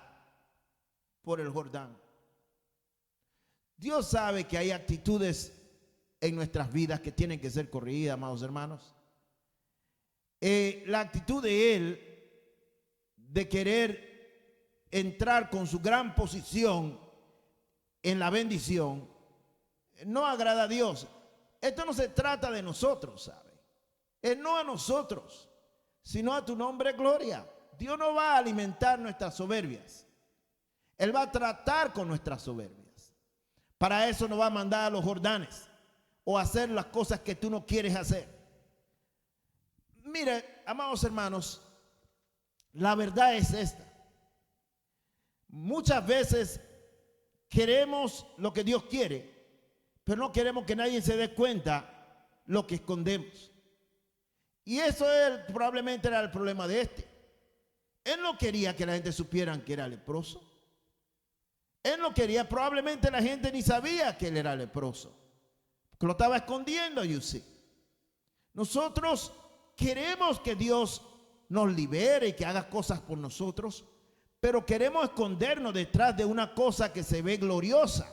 por el Jordán. Dios sabe que hay actitudes en nuestras vidas que tienen que ser corregidas, amados hermanos. La actitud de él de querer entrar con su gran posición en la bendición no agrada a Dios. Esto no se trata de nosotros, ¿sabe? Es no a nosotros, sino a tu nombre, gloria. Dios no va a alimentar nuestras soberbias. Él va a tratar con nuestras soberbias. Para eso no va a mandar a los Jordanes o hacer las cosas que tú no quieres hacer. Mire, amados hermanos, la verdad es esta. Muchas veces queremos lo que Dios quiere, pero no queremos que nadie se dé cuenta lo que escondemos. Y eso probablemente era el problema de este. Él no quería que la gente supieran que era leproso. Él no quería, probablemente la gente ni sabía que él era leproso, porque lo estaba escondiendo, you see. Nosotros queremos que Dios nos libere y que haga cosas por nosotros, pero queremos escondernos detrás de una cosa que se ve gloriosa.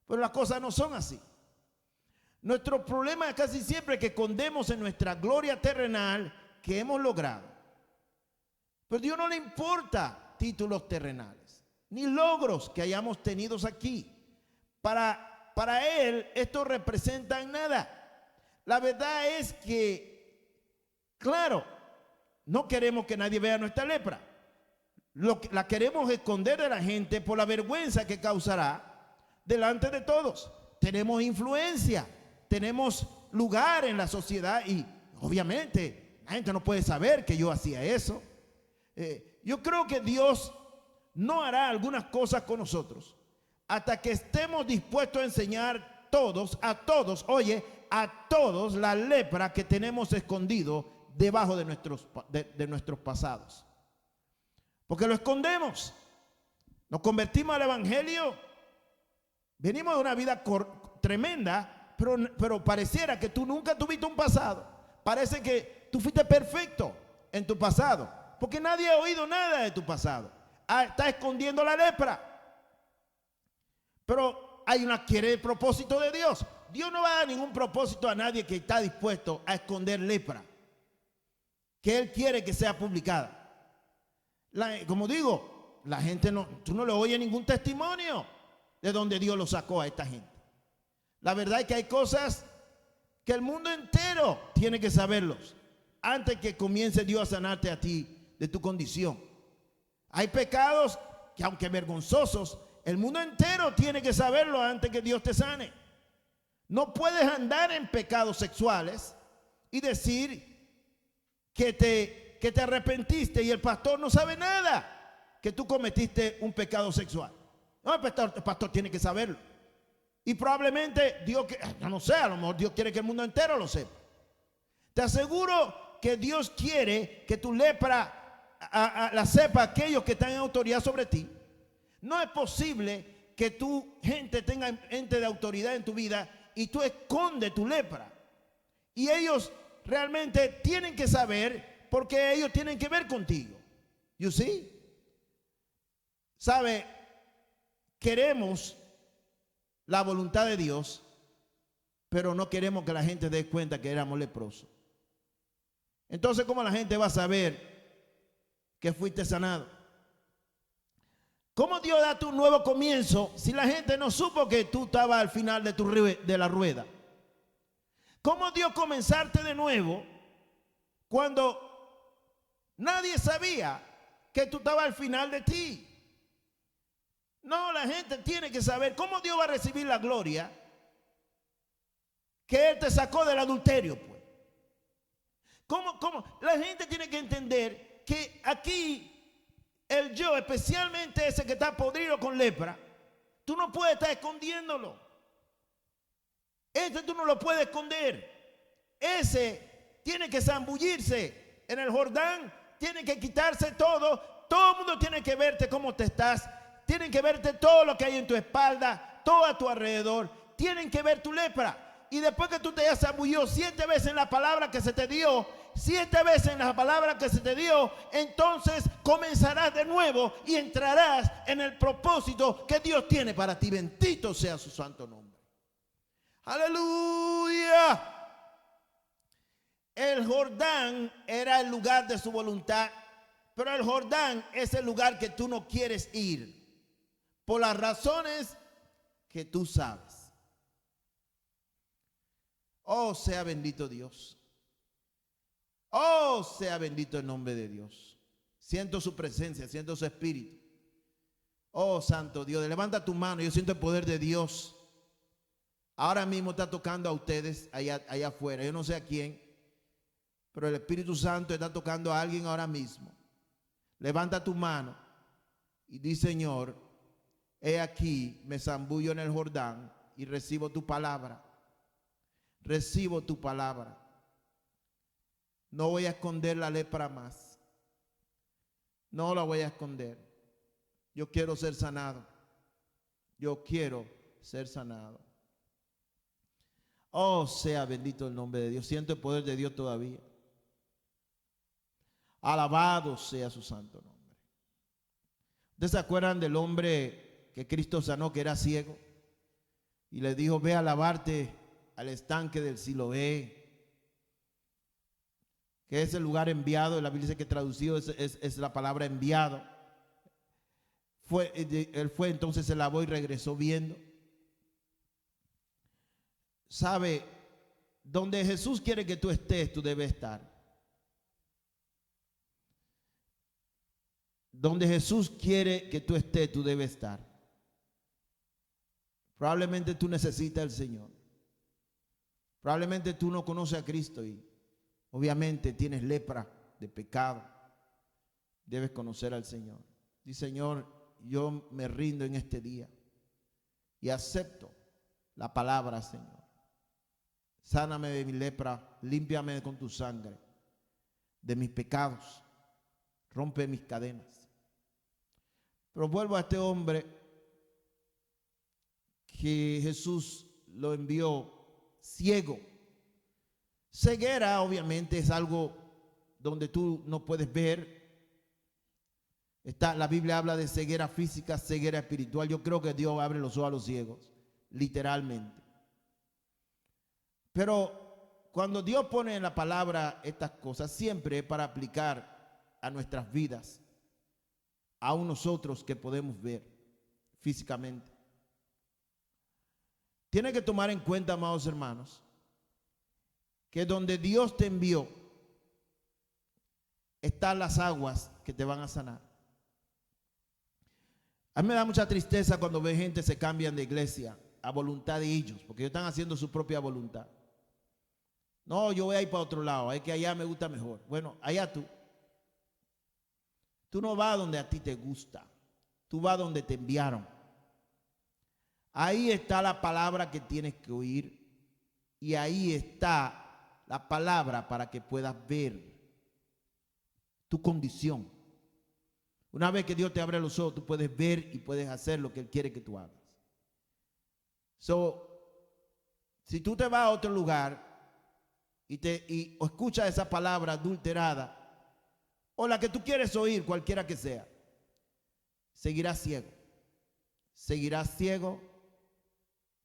Pero las cosas no son así. Nuestro problema es casi siempre que escondemos en nuestra gloria terrenal que hemos logrado. Pero a Dios no le importa títulos terrenales, ni logros que hayamos tenido aquí. Para Él esto representa nada. La verdad es que, claro, no queremos que nadie vea nuestra lepra. La queremos esconder de la gente por la vergüenza que causará delante de todos. Tenemos influencia, tenemos lugar en la sociedad y obviamente la gente no puede saber que yo hacía eso. Yo creo que Dios no hará algunas cosas con nosotros hasta que estemos dispuestos a enseñar a todos la lepra que tenemos escondido debajo de nuestros pasados. Porque lo escondemos. Nos convertimos al evangelio. Venimos de una vida tremenda, pero pareciera que tú nunca tuviste un pasado. Parece que tú fuiste perfecto en tu pasado, porque nadie ha oído nada de tu pasado. Está escondiendo la lepra. Pero quiere el propósito de Dios. Dios no va a dar ningún propósito a nadie que está dispuesto a esconder lepra que Él quiere que sea publicada. Como digo, la gente tú no le oyes ningún testimonio de donde Dios lo sacó a esta gente. La verdad es que hay cosas que el mundo entero tiene que saberlos antes que comience Dios a sanarte a ti de tu condición. Hay pecados que, aunque vergonzosos, el mundo entero tiene que saberlo antes que Dios te sane. No puedes andar en pecados sexuales y decir que te arrepentiste y el pastor no sabe nada que tú cometiste un pecado sexual. No, el pastor tiene que saberlo. Y probablemente Dios, no sé, a lo mejor Dios quiere que el mundo entero lo sepa. Te aseguro que Dios quiere que tu lepra la sepa aquellos que están en autoridad sobre ti. No es posible que tu gente tenga ente de autoridad en tu vida y tú escondes tu lepra. Y ellos realmente tienen que saber porque ellos tienen que ver contigo. You see? ¿Sabe? Queremos la voluntad de Dios, pero no queremos que la gente dé cuenta que éramos leprosos. Entonces, ¿cómo la gente va a saber que fuiste sanado? ¿Cómo Dios da tu nuevo comienzo si la gente no supo que tú estabas al final de la rueda? ¿Cómo Dios comenzarte de nuevo cuando nadie sabía que tú estabas al final de ti? No, la gente tiene que saber cómo Dios va a recibir la gloria que Él te sacó del adulterio, pues. ¿Cómo? La gente tiene que entender que aquí el yo, especialmente ese que está podrido con lepra, tú no puedes estar escondiéndolo. Ese tú no lo puedes esconder. Ese tiene que zambullirse en el Jordán tienen que quitarse todo. Todo el mundo tiene que verte cómo te estás. Tienen que verte todo lo que hay en tu espalda, todo a tu alrededor. Tienen que ver tu lepra. Y después que tú te hayas zambullido 7 veces en la palabra que se te dio, 7 veces en la palabra que se te dio, entonces comenzarás de nuevo y entrarás en el propósito que Dios tiene para ti. Bendito sea su santo nombre. Aleluya. El Jordán era el lugar de su voluntad, pero el Jordán es el lugar que tú no quieres ir por las razones que tú sabes. Oh, sea bendito Dios. Oh, sea bendito el nombre de Dios. Siento su presencia, siento su espíritu. Oh, santo Dios, levanta tu mano. Yo siento el poder de Dios. Ahora mismo está tocando a ustedes allá afuera. Yo no sé a quién, pero el Espíritu Santo está tocando a alguien ahora mismo. Levanta tu mano y di: Señor, he aquí, me zambullo en el Jordán y recibo tu palabra. Recibo tu palabra. No voy a esconder la lepra más. No la voy a esconder. Yo quiero ser sanado. Yo quiero ser sanado. Oh, sea bendito el nombre de Dios. Siento el poder de Dios todavía. Alabado sea su santo nombre. ¿Ustedes se acuerdan del hombre que Cristo sanó, que era ciego? Y le dijo: ve a lavarte al estanque del Siloé, que es el lugar enviado. La Biblia dice que traducido es la palabra enviado. Él fue, entonces se lavó y regresó viendo. ¿Sabe? Donde Jesús quiere que tú estés, tú debes estar. Donde Jesús quiere que tú estés, tú debes estar. Probablemente tú necesitas al Señor. Probablemente tú no conoces a Cristo y obviamente tienes lepra de pecado. Debes conocer al Señor. Dice: Señor, yo me rindo en este día y acepto la palabra, Señor. Sáname de mi lepra, límpiame con tu sangre de mis pecados, rompe mis cadenas. Pero vuelvo a este hombre que Jesús lo envió ciego. Ceguera obviamente es algo donde tú no puedes ver. La Biblia habla de ceguera física, ceguera espiritual. Yo creo que Dios abre los ojos a los ciegos, literalmente. Pero cuando Dios pone en la palabra estas cosas, siempre es para aplicar a nuestras vidas, aún nosotros que podemos ver físicamente. Tiene que tomar en cuenta, amados hermanos, que donde Dios te envió están las aguas que te van a sanar. A mí me da mucha tristeza cuando ve gente se cambian de iglesia a voluntad de ellos, porque ellos están haciendo su propia voluntad. No, yo voy a ir para otro lado, es que allá me gusta mejor. Bueno, allá tú. Tú no vas donde a ti te gusta, tú vas donde te enviaron. Ahí está la palabra que tienes que oír y ahí está la palabra para que puedas ver tu condición. Una vez que Dios te abre los ojos, tú puedes ver y puedes hacer lo que Él quiere que tú hagas. Si tú te vas a otro lugar o escuchas esa palabra adulterada o la que tú quieres oír, cualquiera que sea, seguirás ciego. Seguirás ciego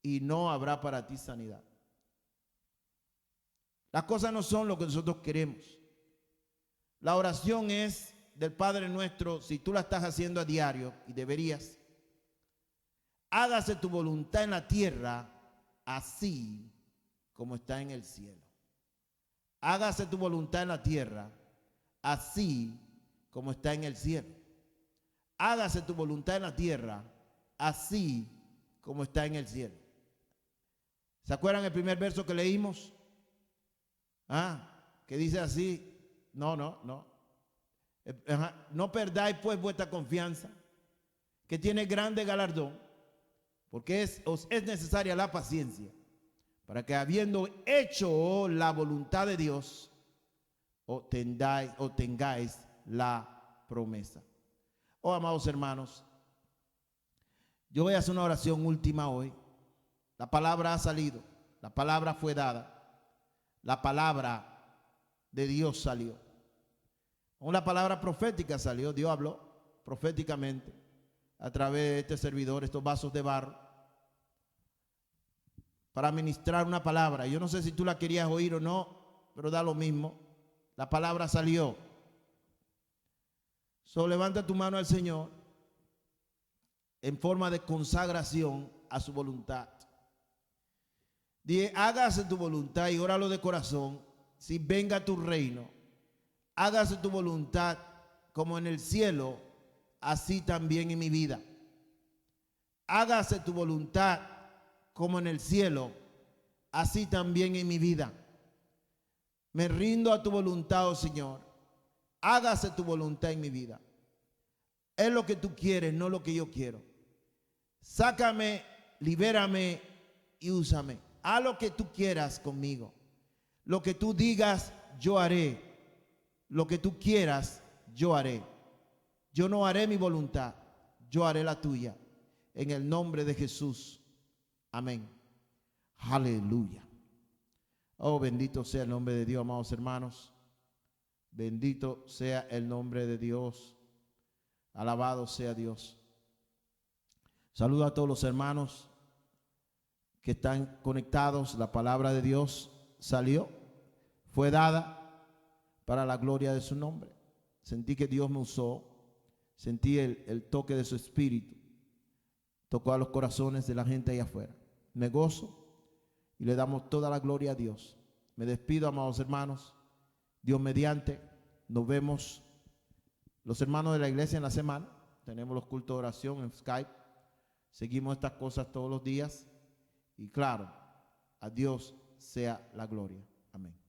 y no habrá para ti sanidad. Las cosas no son lo que nosotros queremos. La oración es del Padre Nuestro, si tú la estás haciendo a diario, y deberías: hágase tu voluntad en la tierra, así como está en el cielo. Hágase tu voluntad en la tierra, así como está en el cielo. Hágase tu voluntad en la tierra, así como está en el cielo. ¿Se acuerdan el primer verso que leímos? Que dice así: no perdáis pues vuestra confianza, que tiene grande galardón, porque os es necesaria la paciencia, para que habiendo hecho la voluntad de Dios, obtengáis la promesa. Oh, amados hermanos, yo voy a hacer una oración última hoy. La palabra ha salido, la palabra fue dada, la palabra de Dios salió. Una palabra profética salió, Dios habló proféticamente a través de este servidor, estos vasos de barro, para ministrar una palabra. Yo no sé si tú la querías oír o no, pero da lo mismo. La palabra salió. So, levanta tu mano al Señor en forma de consagración a su voluntad. Dije, hágase tu voluntad, y óralo de corazón. Si venga tu reino, hágase tu voluntad como en el cielo, así también en mi vida. Hágase tu voluntad como en el cielo, así también en mi vida. Me rindo a tu voluntad, oh Señor. Hágase tu voluntad en mi vida. Es lo que tú quieres, no lo que yo quiero. Sácame, libérame y úsame. Haz lo que tú quieras conmigo. Lo que tú digas, yo haré. Lo que tú quieras, yo haré. Yo no haré mi voluntad, yo haré la tuya. En el nombre de Jesús. Amén. Aleluya. Oh, bendito sea el nombre de Dios, amados hermanos. Bendito sea el nombre de Dios. Alabado sea Dios. Saludo a todos los hermanos que están conectados. La palabra de Dios salió, fue dada para la gloria de su nombre. Sentí que Dios me usó. Sentí el toque de su espíritu. Tocó a los corazones de la gente allá afuera. Me gozo y le damos toda la gloria a Dios. Me despido, amados hermanos. Dios mediante, nos vemos los hermanos de la iglesia en la semana. Tenemos los cultos de oración en Skype. Seguimos estas cosas todos los días. Y claro, a Dios sea la gloria. Amén.